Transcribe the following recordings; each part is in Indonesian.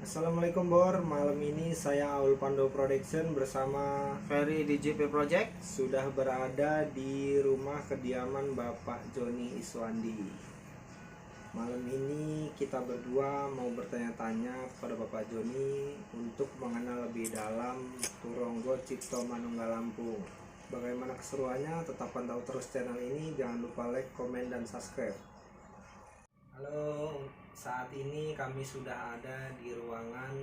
Assalamualaikum Bor, malam ini saya Aul Pando Production bersama Ferry di JP Project. sudah berada di rumah kediaman Bapak Joni Iswandi. Malam ini kita berdua mau bertanya-tanya kepada Bapak Joni untuk mengenal lebih dalam Turonggo Cipto Manunggal Lampung. Bagaimana keseruannya? Tetap pantau terus channel ini, jangan lupa like, komen, dan subscribe. Halo, saat ini kami sudah ada di ruangan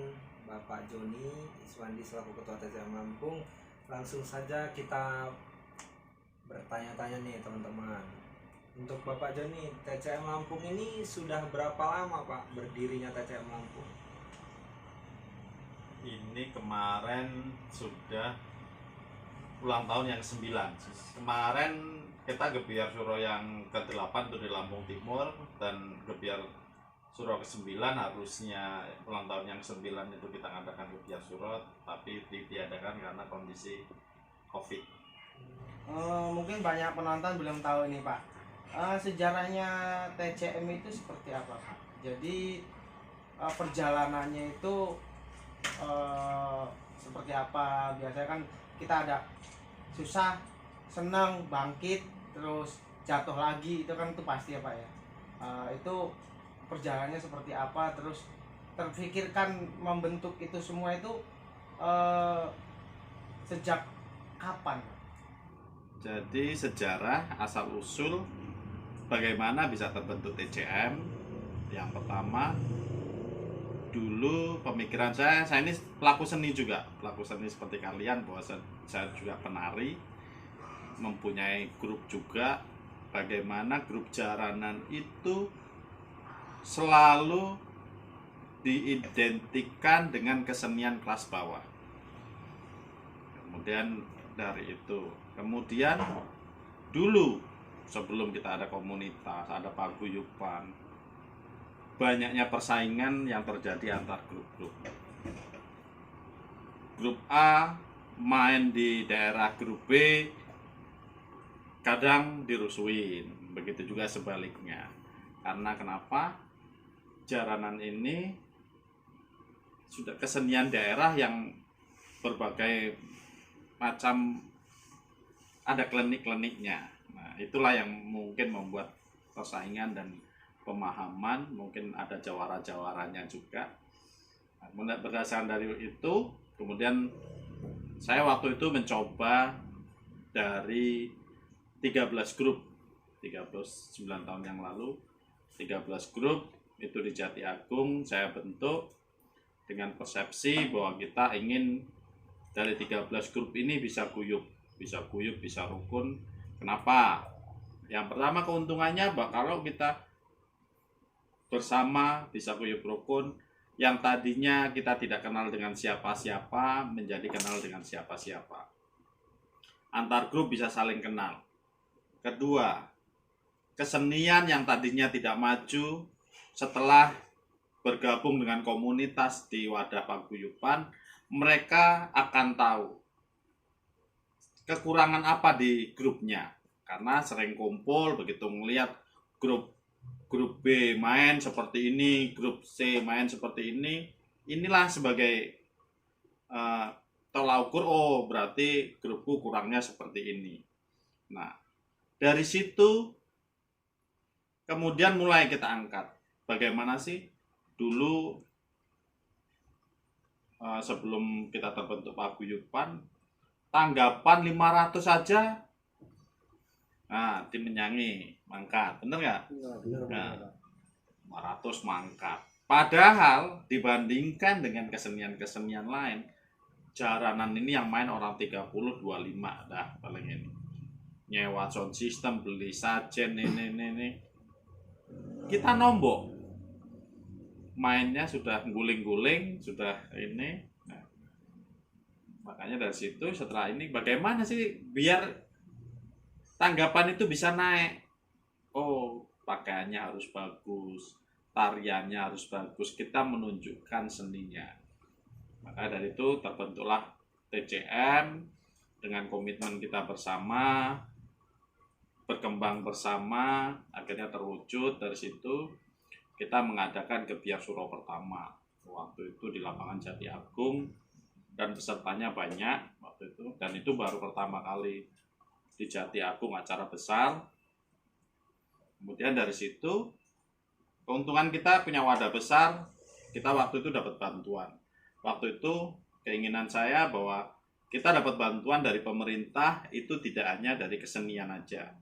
Bapak Joni Iswandi selaku Ketua TCM Lampung. Langsung saja kita bertanya-tanya nih teman-teman. Untuk Bapak Joni, TCM Lampung ini sudah berapa lama Pak berdirinya TCM Lampung? Ini kemarin sudah ulang tahun yang ke-9. Kemarin kita gebiar suro yang ke-8 itu di Lampung Timur, dan gebiar suro ke-9 harusnya ulang tahun yang ke-9 itu kita ngadakan gebiar suro, tapi ditiadakan karena kondisi Covid. Mungkin banyak penonton belum tahu ini Pak. Sejarahnya TCM itu seperti apa Pak? Jadi perjalanannya itu seperti apa? Biasanya kan kita ada susah, senang, bangkit, terus jatuh lagi, itu kan itu pasti ya Pak ya. Itu perjalanannya seperti apa, terus terfikirkan membentuk itu semua itu sejak kapan Pak? Jadi sejarah asal usul bagaimana bisa terbentuk TCM. Yang pertama, dulu pemikiran saya ini pelaku seni juga, pelaku seni seperti kalian, bahwa saya juga penari, mempunyai grup juga. Bagaimana grup jaranan itu selalu diidentikan dengan kesenian kelas bawah. Kemudian dari itu, kemudian dulu sebelum kita ada komunitas, ada paguyuban, banyaknya persaingan yang terjadi antar grup-grup. Grup A main di daerah grup B, kadang dirusuin. Begitu juga sebaliknya. Karena kenapa? Jaranan ini sudah kesenian daerah yang berbagai macam, ada klinik-kliniknya. Nah, itulah yang mungkin membuat persaingan dan pemahaman, mungkin ada jawara-jawaranya juga. Nah, berdasarkan dari itu, kemudian saya waktu itu mencoba dari 13 grup, 39 tahun yang lalu, 13 grup itu di Jati Agung saya bentuk dengan persepsi bahwa kita ingin dari 13 grup ini bisa guyup, bisa rukun. Kenapa? Yang pertama, keuntungannya bahwa kalau kita bersama bisa guyup rukun, yang tadinya kita tidak kenal dengan siapa-siapa menjadi kenal dengan siapa-siapa. Antar grup bisa saling kenal. Kedua, kesenian yang tadinya tidak maju setelah bergabung dengan komunitas di wadah paguyuban, mereka akan tahu kekurangan apa di grupnya, karena sering kumpul, begitu melihat grup B main seperti ini, grup C main seperti ini, inilah sebagai tolak ukur, oh berarti grupku kurangnya seperti ini. Nah, dari situ kemudian mulai kita angkat bagaimana sih dulu sebelum kita terbentuk paguyuban, tanggapan 500 saja, nah tim menyanyi mangkat, bener nggak? Nah, 500 mangkat. Padahal dibandingkan dengan kesenian-kesenian lain, jaranan ini yang main orang 30-25 dah paling ini. Nyewa sound system, beli sajen, ini. Kita nombok. Mainnya sudah guling-guling, sudah ini. Nah, makanya dari situ setelah ini bagaimana sih biar tanggapan itu bisa naik. Oh, pakaiannya harus bagus, tariannya harus bagus, kita menunjukkan seninya. Maka dari itu terbentuklah TCM dengan komitmen kita bersama, berkembang bersama, akhirnya terwujud. Dari situ kita mengadakan gebiar suro pertama waktu itu di lapangan Jati Agung, dan pesertanya banyak waktu itu, dan itu baru pertama kali di Jati Agung acara besar. Kemudian dari situ keuntungan kita punya wadah besar, kita waktu itu dapat bantuan. Waktu itu keinginan saya bahwa kita dapat bantuan dari pemerintah itu tidak hanya dari kesenian aja,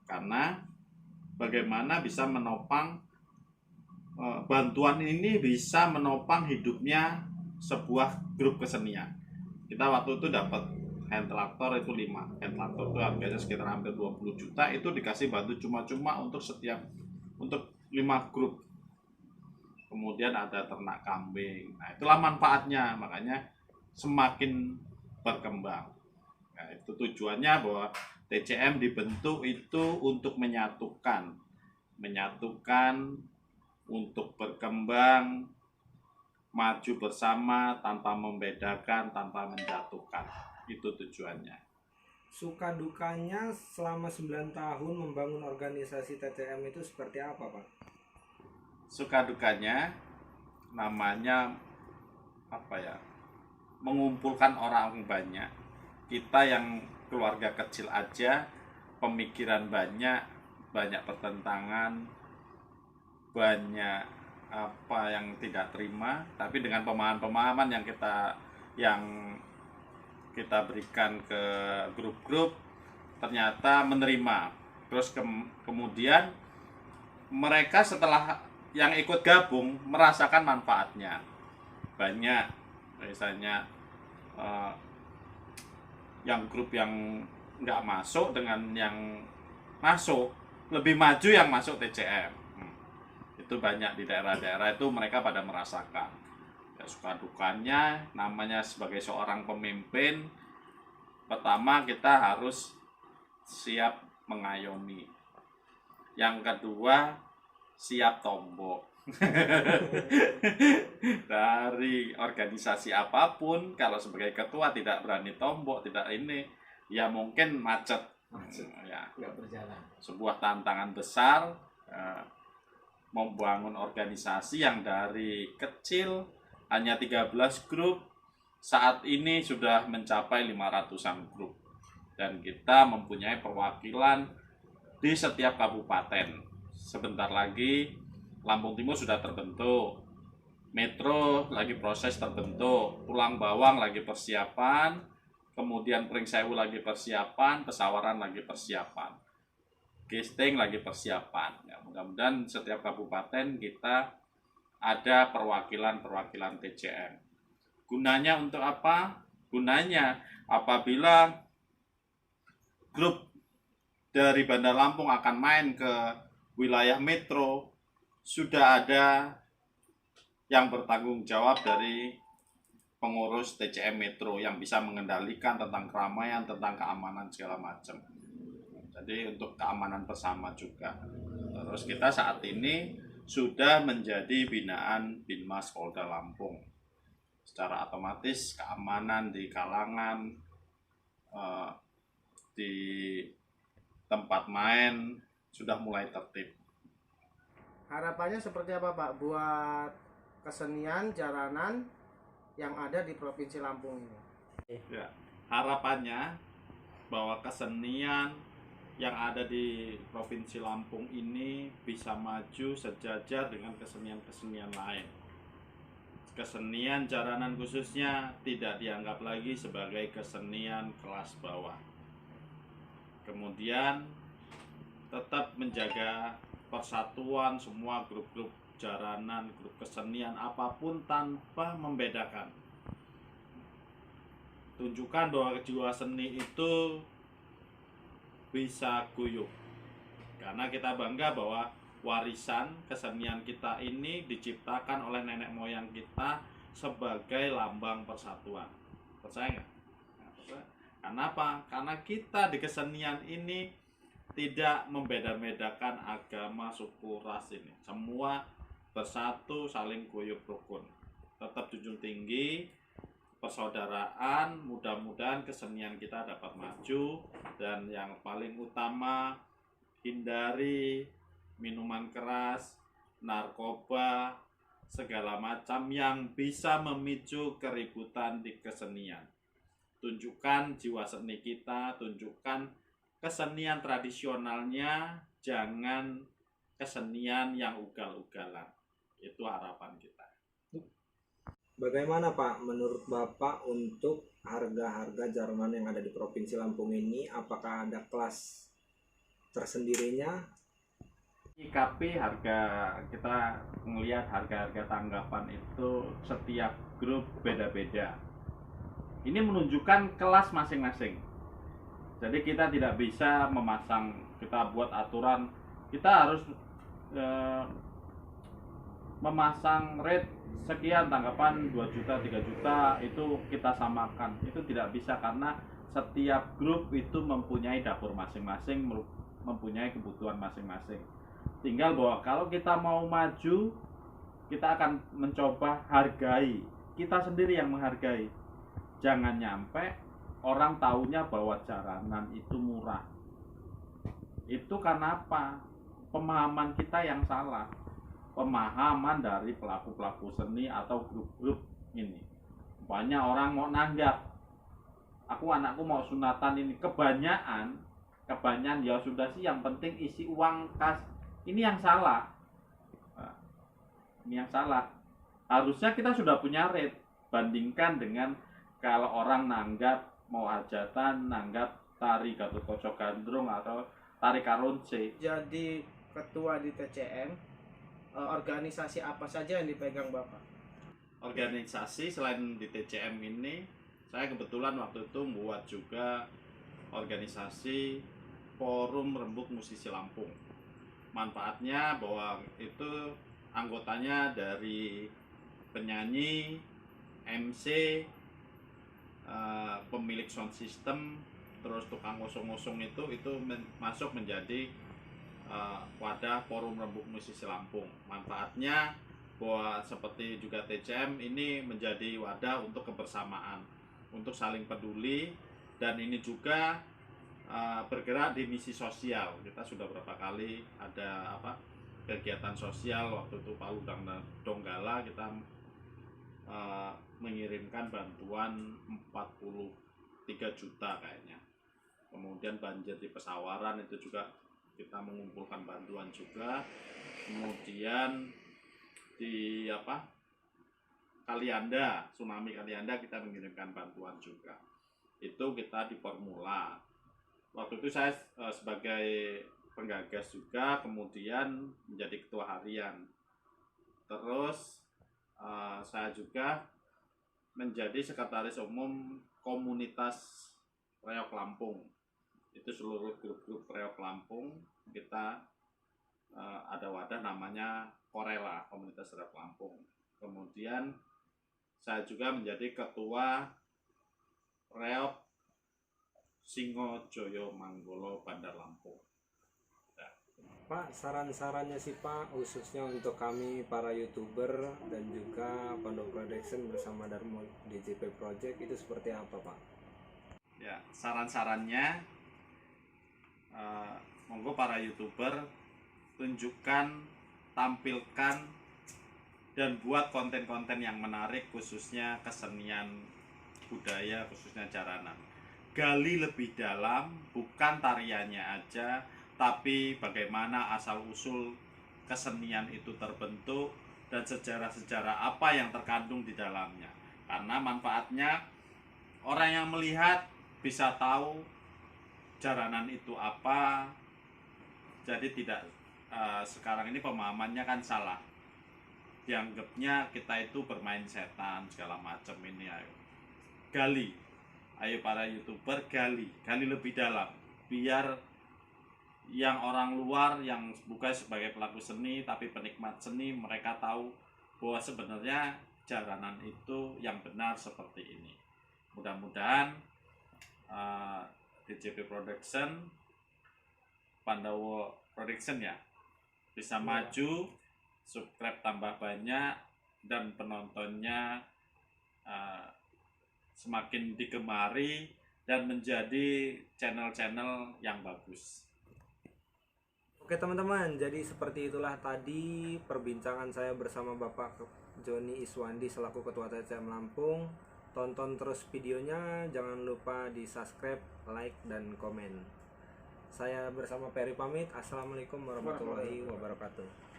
karena bagaimana bisa menopang bantuan ini bisa menopang hidupnya sebuah grup kesenian. Kita waktu itu dapat hand traktor itu 5. Hand traktor itu harganya sekitar hampir 20 juta, itu dikasih bantu cuma-cuma untuk 5 grup. Kemudian ada ternak kambing. Nah, itulah manfaatnya, makanya semakin berkembang. Nah, itu tujuannya bahwa TCM dibentuk itu untuk menyatukan untuk berkembang, maju bersama tanpa membedakan, tanpa menjatuhkan. Itu tujuannya. Suka dukanya selama 9 tahun membangun organisasi TCM itu seperti apa, Pak? Suka dukanya namanya mengumpulkan orang banyak. Kita yang keluarga kecil aja, pemikiran banyak pertentangan, banyak yang tidak terima, tapi dengan pemahaman-pemahaman yang kita berikan ke grup-grup ternyata menerima. Terus kemudian mereka setelah yang ikut gabung merasakan manfaatnya. Banyak misalnya yang grup yang nggak masuk dengan yang masuk, lebih maju yang masuk TCM. Itu banyak di daerah-daerah itu, mereka pada merasakan. Ya, suka dukanya namanya sebagai seorang pemimpin, pertama kita harus siap mengayomi. Yang kedua, siap tombok. Dari organisasi apapun, kalau sebagai ketua tidak berani tombok, tidak ini, ya mungkin macet. Ya, nggak berjalan. Sebuah tantangan besar, membangun organisasi yang dari kecil hanya 13 grup, saat ini sudah mencapai 500-an grup, dan kita mempunyai perwakilan di setiap kabupaten. Sebentar lagi Lampung Timur sudah terbentuk, Metro lagi proses terbentuk, Tulang Bawang lagi persiapan, kemudian Pringsewu lagi persiapan, Pesawaran lagi persiapan, Gesting lagi persiapan. Ya, mudah-mudahan setiap kabupaten kita ada perwakilan TCM. Gunanya untuk apa? Gunanya apabila grup dari Bandar Lampung akan main ke wilayah Metro, sudah ada yang bertanggung jawab dari pengurus TCM Metro yang bisa mengendalikan tentang keramaian, tentang keamanan segala macam. Jadi untuk keamanan bersama juga. Terus kita saat ini sudah menjadi binaan Binmas Polda Lampung. Secara otomatis keamanan di kalangan, di tempat main sudah mulai tertib. Harapannya seperti apa, Pak, buat kesenian jaranan yang ada di Provinsi Lampung ini? Ya, harapannya bahwa kesenian yang ada di Provinsi Lampung ini bisa maju sejajar dengan kesenian-kesenian lain. Kesenian jaranan khususnya tidak dianggap lagi sebagai kesenian kelas bawah. Kemudian tetap menjaga persatuan semua grup-grup jaranan, grup kesenian apapun tanpa membedakan. Tunjukkan bahwa jiwa seni itu bisa guyup, karena kita bangga bahwa warisan kesenian kita ini diciptakan oleh nenek moyang kita sebagai lambang persatuan. Percaya nggak? Kenapa? Karena kita di kesenian ini tidak membeda-bedakan agama, suku, ras ini. Semua bersatu, saling guyup rukun. Tetap junjung tinggi persaudaraan, mudah-mudahan kesenian kita dapat maju, dan yang paling utama hindari minuman keras, narkoba, segala macam yang bisa memicu keributan di kesenian. Tunjukkan jiwa seni kita, tunjukkan kesenian tradisionalnya, jangan kesenian yang ugal-ugalan. Itu harapan kita. Bagaimana Pak menurut Bapak untuk harga-harga jaranan yang ada di Provinsi Lampung ini? Apakah ada kelas tersendirinya? Menyikapi harga, kita melihat harga-harga tanggapan itu setiap grup beda-beda. Ini menunjukkan kelas masing-masing. Jadi kita tidak bisa memasang, kita buat aturan, kita harus memasang rate sekian, tanggapan 2 juta, 3 juta, itu kita samakan. Itu tidak bisa karena setiap grup itu mempunyai dapur masing-masing, mempunyai kebutuhan masing-masing. Tinggal bahwa kalau kita mau maju, kita akan mencoba hargai, kita sendiri yang menghargai. Jangan nyampe orang taunya bahwa jaranan itu murah. Itu karena apa? Pemahaman kita yang salah, pemahaman dari pelaku-pelaku seni atau grup-grup ini. Banyak orang mau nanggap, anakku mau sunatan ini, kebanyakan ya sudah sih, yang penting isi uang kas. Ini yang salah. Ini yang salah. Harusnya kita sudah punya rate, bandingkan dengan kalau orang nanggap mau hajatan, nanggap tari Gatot Kaca Gandrung atau tari Karonce. Jadi ketua di TCM, organisasi apa saja yang dipegang Bapak? Organisasi selain di TCM ini, saya kebetulan waktu itu membuat juga organisasi Forum Rembuk Musisi Lampung. Manfaatnya bahwa itu anggotanya dari penyanyi, MC, pemilik sound system, terus tukang ngosong-ngosong itu masuk menjadi wadah Forum Rembuk Musisi Lampung. Manfaatnya bahwa seperti juga TCM ini menjadi wadah untuk kebersamaan, untuk saling peduli, dan ini juga bergerak di misi sosial. Kita sudah berapa kali ada kegiatan sosial, waktu itu Palu Donggala kita mengirimkan bantuan 43 juta kayaknya. Kemudian banjir di Pesawaran itu juga kita mengumpulkan bantuan juga. Kemudian di Kalianda, tsunami Kalianda, kita mengirimkan bantuan juga. Itu kita di Formula. Waktu itu saya sebagai penggagas juga, kemudian menjadi ketua harian. Terus saya juga menjadi sekretaris umum komunitas Reok Lampung. Itu seluruh grup-grup Reok Lampung kita ada wadah namanya Korela, komunitas Reok Lampung. Kemudian saya juga menjadi ketua Reok Singojoyo Manggolo Bandar Lampung. Pak, saran-sarannya sih Pak, khususnya untuk kami para YouTuber dan juga Pondok Production bersama Darmo DJP Project, itu seperti apa Pak? Ya, saran-sarannya monggo para YouTuber tunjukkan, tampilkan, dan buat konten-konten yang menarik, khususnya kesenian budaya, khususnya jaranan. Gali lebih dalam, bukan tariannya aja, tapi bagaimana asal-usul kesenian itu terbentuk dan sejarah-sejarah apa yang terkandung di dalamnya. Karena manfaatnya orang yang melihat bisa tahu jaranan itu apa. Jadi tidak sekarang ini pemahamannya kan salah. Dianggapnya kita itu bermain setan segala macam ini. Ayo gali, ayo para YouTuber gali lebih dalam, biar yang orang luar yang bukan sebagai pelaku seni tapi penikmat seni, mereka tahu bahwa sebenarnya jaranan itu yang benar seperti ini. Mudah-mudahan DJP Production, Pandawo Production ya, bisa maju, subscribe tambah banyak, dan penontonnya semakin digemari dan menjadi channel-channel yang bagus. Oke teman-teman, jadi seperti itulah tadi perbincangan saya bersama Bapak Joni Iswandi selaku Ketua TCM Lampung. Tonton terus videonya, jangan lupa di subscribe, like, dan komen. Saya bersama Peri pamit. Assalamualaikum warahmatullahi wabarakatuh.